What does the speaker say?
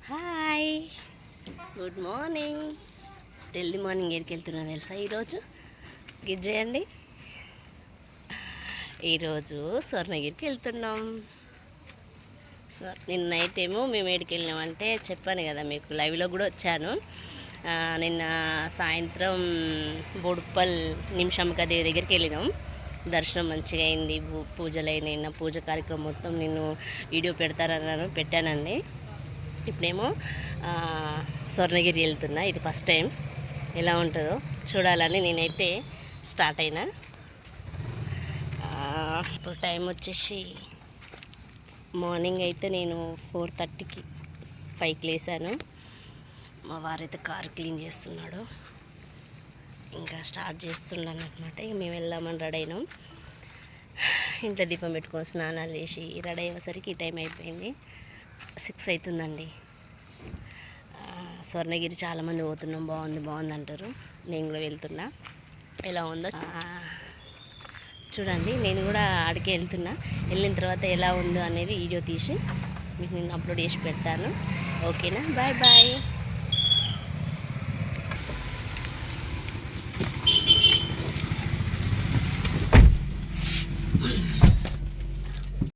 Hi, good morning. Early morning ఏడికి వెళ్తున్నాను తెలుసా ఈరోజు? గిజ్జేయండి. ఈరోజు స్వర్ణగిరికి వెళ్తున్నాం. నిన్న నైట్ ఏమో మేము ఏడికి వెళ్ళినామంటే చెప్పాను కదా మీకు, లైవ్లో కూడా వచ్చాను. నిన్న సాయంత్రం బోడుప్పల్ నిమిషంక దేవి దగ్గరికి వెళ్ళినాం. దర్శనం మంచిగా అయింది, పూజలు అయినాయి. నా పూజ కార్యక్రమం మొత్తం నేను వీడియో పెట్టానండి. ఇప్పుడేమో స్వర్ణగిరి వెళ్తున్నా. ఇది ఫస్ట్ టైం, ఎలా ఉంటుందో చూడాలని నేనైతే స్టార్ట్ అయినా. ఇప్పుడు టైం వచ్చేసి మార్నింగ్ అయితే నేను 4:30కి 5కి లేసాను. మా వారైతే కార్ క్లీన్ చేస్తున్నాడు, ఇంకా స్టార్ట్ చేస్తున్నాను అనమాట. ఇక మేము వెళ్దామని రెడీ అయినాం. ఇంట్లో దీపం పెట్టుకొని స్నానాలు చేసి రెడీ అయ్యేసరికి ఈ టైం అయిపోయింది. 6 అవుతుందండి. స్వర్ణగిరి చాలామంది పోతున్నాం, బాగుంది అంటారు. నేను కూడా వెళ్తున్నా. ఎలా ఉందో చూడండి. నేను కూడా ఆడికి వెళ్తున్నా. వెళ్ళిన తర్వాత ఎలా ఉందో అనేది వీడియో తీసి మీకు నేను అప్లోడ్ చేసి పెడతాను. ఓకేనా? Bye bye.